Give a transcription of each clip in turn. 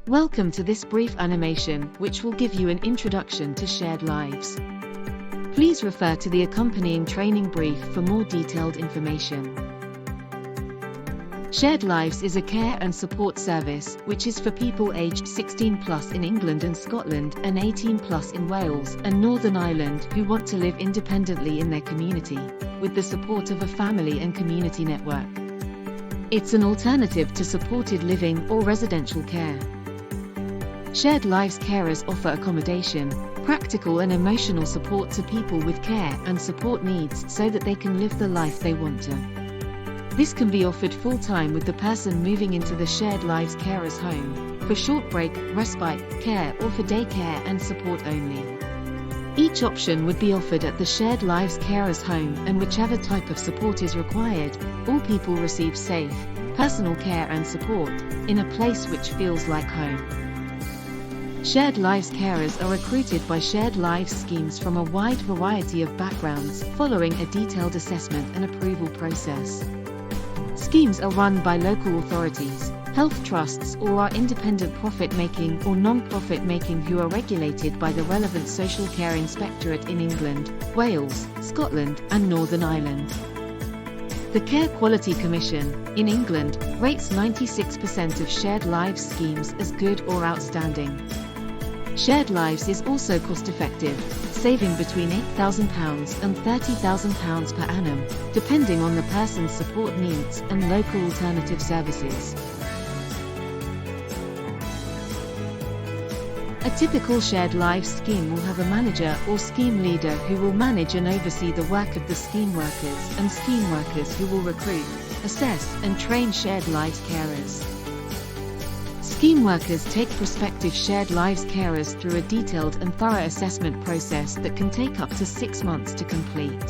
Welcome to this brief animation, which will give you an introduction to shared lives. Please refer to the accompanying training brief for more detailed information. Shared Lives is a care and support service, which is for people aged 16+ in England and Scotland and 18+ in Wales and Northern Ireland who want to live independently in their community, with the support of a family and community network. It's an alternative to supported living or residential care. Shared Lives carers offer accommodation, practical and emotional support to people with care and support needs so that they can live the life they want to. This can be offered full-time with the person moving into the Shared Lives carer's home, for short break, respite, care or for day care and support only. Each option would be offered at the Shared Lives carer's home, and whichever type of support is required, all people receive safe, personal care and support, in a place which feels like home. Shared Lives carers are recruited by Shared Lives schemes from a wide variety of backgrounds, following a detailed assessment and approval process. Schemes are run by local authorities, health trusts or are independent profit-making or non-profit-making who are regulated by the relevant Social Care Inspectorate in England, Wales, Scotland and Northern Ireland. The Care Quality Commission, in England, rates 96% of Shared Lives schemes as good or outstanding. Shared Lives is also cost-effective, saving between £8,000 and £30,000 per annum, depending on the person's support needs and local alternative services. A typical Shared Lives scheme will have a manager or scheme leader who will manage and oversee the work of the scheme workers and scheme workers who will recruit, assess and train Shared Lives carers. Scheme workers take prospective Shared Lives carers through a detailed and thorough assessment process that can take up to 6 months to complete.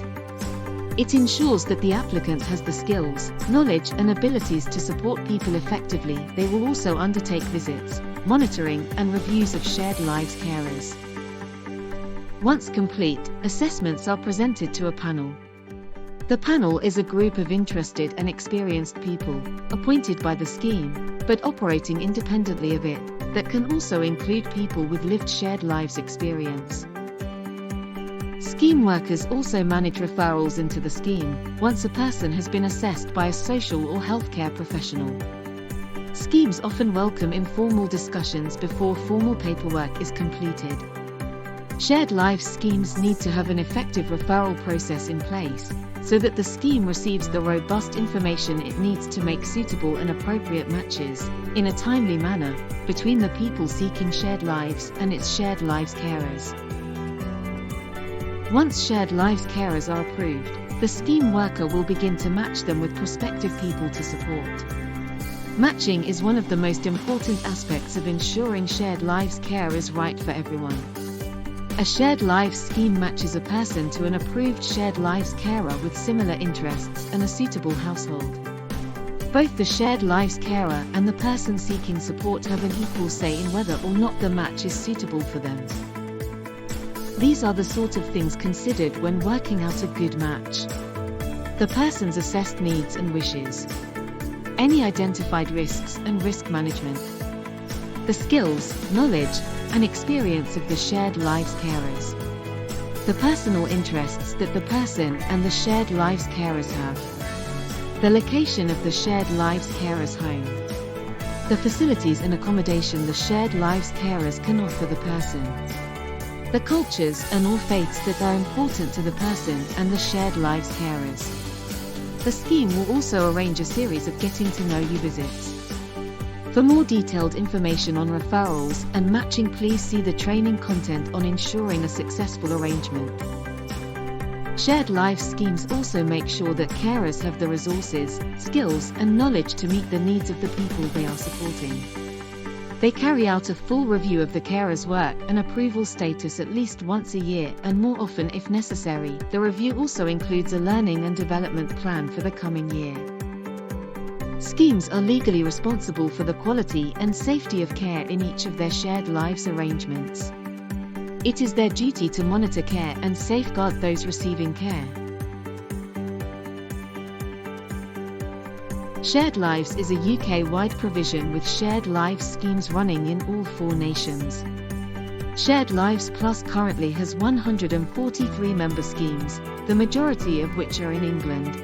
It ensures that the applicant has the skills, knowledge and abilities to support people effectively. They will also undertake visits, monitoring and reviews of Shared Lives carers. Once complete, assessments are presented to a panel. The panel is a group of interested and experienced people, appointed by the scheme, but operating independently of it, that can also include people with lived Shared Lives experience. Scheme workers also manage referrals into the scheme, once a person has been assessed by a social or healthcare professional. Schemes often welcome informal discussions before formal paperwork is completed. Shared Lives schemes need to have an effective referral process in place, so that the scheme receives the robust information it needs to make suitable and appropriate matches, in a timely manner, between the people seeking Shared Lives and its Shared Lives carers. Once Shared Lives carers are approved, the scheme worker will begin to match them with prospective people to support. Matching is one of the most important aspects of ensuring Shared Lives care is right for everyone. A Shared Lives scheme matches a person to an approved Shared Lives carer with similar interests and a suitable household. Both the Shared Lives carer and the person seeking support have an equal say in whether or not the match is suitable for them. These are the sort of things considered when working out a good match. The person's assessed needs and wishes. Any identified risks and risk management. The skills, knowledge, and experience of the Shared Lives carers. The personal interests that the person and the Shared Lives carers have. The location of the Shared Lives carers' home. The facilities and accommodation the Shared Lives carers can offer the person. The cultures and or faiths that are important to the person and the Shared Lives carers. The scheme will also arrange a series of getting to know you visits. For more detailed information on referrals and matching, please see the training content on ensuring a successful arrangement. Shared Lives schemes also make sure that carers have the resources, skills and knowledge to meet the needs of the people they are supporting. They carry out a full review of the carer's work and approval status at least once a year and more often if necessary. The review also includes a learning and development plan for the coming year. Schemes are legally responsible for the quality and safety of care in each of their Shared Lives arrangements. It is their duty to monitor care and safeguard those receiving care. Shared Lives is a UK-wide provision with shared lives schemes running in all 4 nations. Shared Lives Plus currently has 143 member schemes, the majority of which are in England.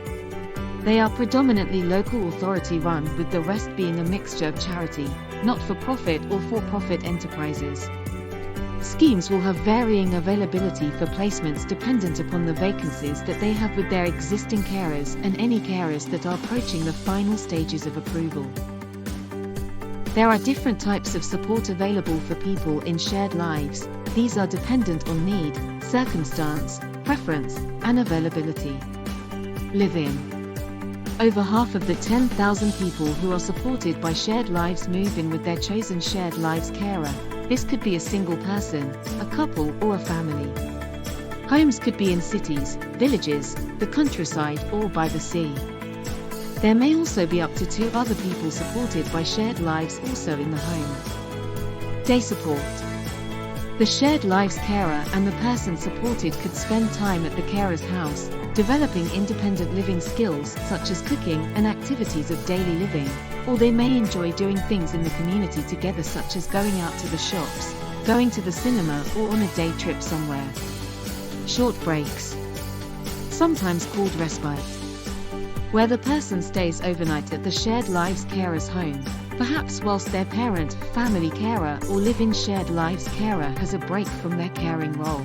They are predominantly local authority run, with the rest being a mixture of charity, not-for-profit or for-profit enterprises. Schemes will have varying availability for placements dependent upon the vacancies that they have with their existing carers and any carers that are approaching the final stages of approval. There are different types of support available for people in shared lives. These are dependent on need, circumstance, preference, and availability. Live-in. Over half of the 10,000 people who are supported by Shared Lives move in with their chosen Shared Lives carer. This could be a single person, a couple, or a family. Homes could be in cities, villages, the countryside, or by the sea. There may also be up to 2 other people supported by Shared Lives also in the home. Day support. The Shared Lives carer and the person supported could spend time at the carer's house, developing independent living skills such as cooking and activities of daily living, or they may enjoy doing things in the community together such as going out to the shops, going to the cinema, or on a day trip somewhere. Short breaks, sometimes called respite, where the person stays overnight at the Shared Lives carer's home, perhaps whilst their parent, family carer, or live-in Shared Lives carer has a break from their caring role.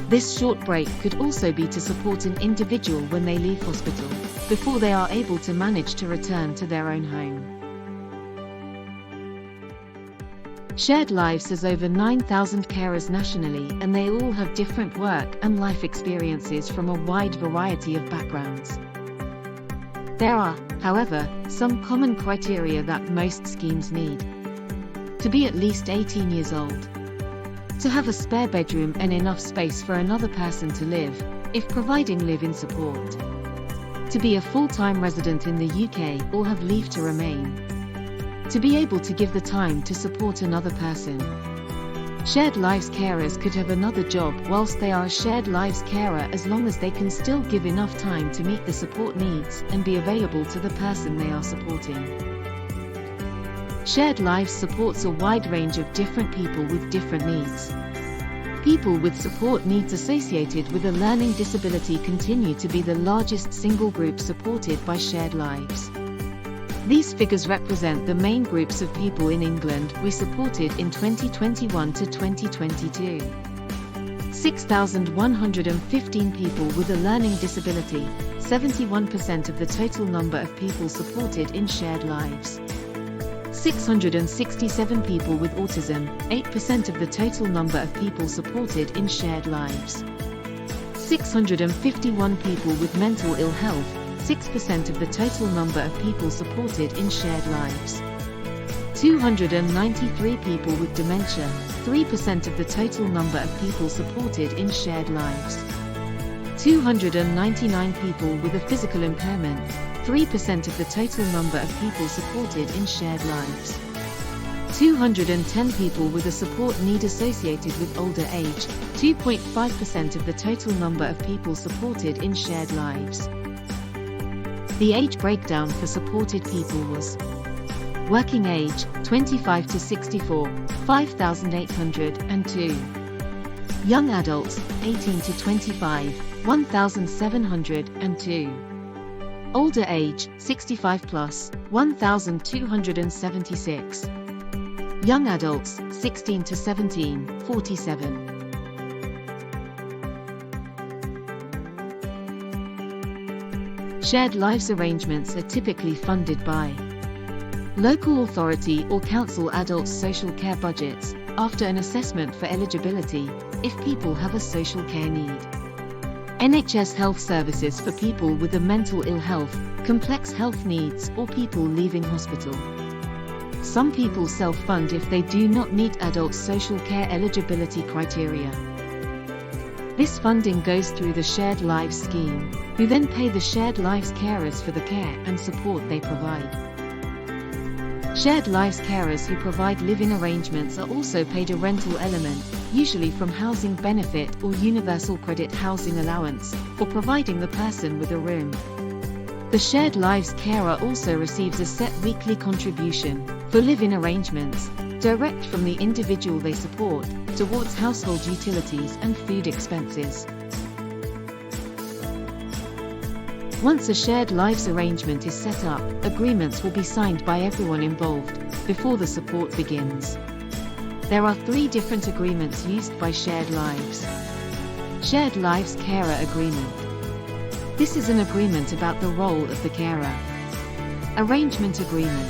This short break could also be to support an individual when they leave hospital, before they are able to manage to return to their own home. Shared Lives has over 9,000 carers nationally, and they all have different work and life experiences from a wide variety of backgrounds. There are, however, some common criteria that most schemes need. To be at least 18 years old. To have a spare bedroom and enough space for another person to live, if providing live-in support. To be a full-time resident in the UK or have leave to remain. To be able to give the time to support another person. Shared Lives carers could have another job whilst they are a Shared Lives carer as long as they can still give enough time to meet the support needs and be available to the person they are supporting. Shared Lives supports a wide range of different people with different needs. People with support needs associated with a learning disability continue to be the largest single group supported by Shared Lives. These figures represent the main groups of people in England we supported in 2021 to 2022. 6,115 people with a learning disability, 71% of the total number of people supported in Shared Lives. 667 people with autism, 8% of the total number of people supported in Shared Lives. 651 people with mental ill health, 6% of the total number of people supported in Shared Lives. 293 people with dementia, 3% of the total number of people supported in Shared Lives. 299 people with a physical impairment, 3% of the total number of people supported in Shared Lives. 210 people with a support need associated with older age, 2.5% of the total number of people supported in Shared Lives. The age breakdown for supported people was: working age, 25 to 64, 5,802. Young adults, 18 to 25, 1,702. Older age, 65 plus, 1,276. Young adults, 16 to 17, 47. Shared Lives arrangements are typically funded by local authority or council adults' social care budgets, after an assessment for eligibility, if people have a social care need. NHS health services for people with a mental ill health, complex health needs, or people leaving hospital. Some people self-fund if they do not meet adult social care eligibility criteria. This funding goes through the Shared Lives scheme, who then pay the Shared Lives carers for the care and support they provide. Shared Lives carers who provide live-in arrangements are also paid a rental element, usually from housing benefit or universal credit housing allowance, for providing the person with a room. The shared lives carer also receives a set weekly contribution for live-in arrangements, direct from the individual they support, towards household utilities and food expenses. Once a shared lives arrangement is set up, agreements will be signed by everyone involved before the support begins. There are 3 different agreements used by shared lives. Shared lives carer agreement. This is an agreement about the role of the carer. Arrangement agreement.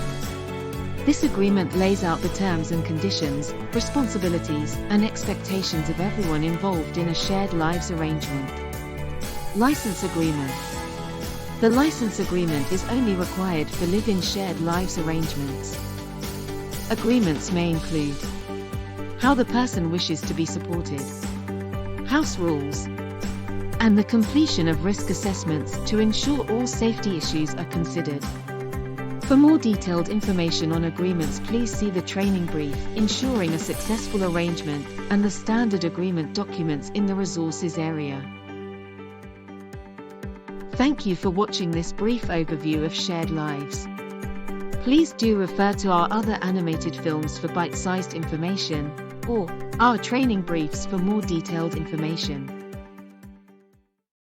This agreement lays out the terms and conditions, responsibilities, and expectations of everyone involved in a shared lives arrangement. License agreement. The license agreement is only required for live-in shared lives arrangements. Agreements may include how the person wishes to be supported, house rules, and the completion of risk assessments to ensure all safety issues are considered. For more detailed information on agreements, please see the training brief, Ensuring a Successful Arrangement, and the standard agreement documents in the resources area. Thank you for watching this brief overview of shared lives. Please do refer to our other animated films for bite-sized information, or our training briefs for more detailed information.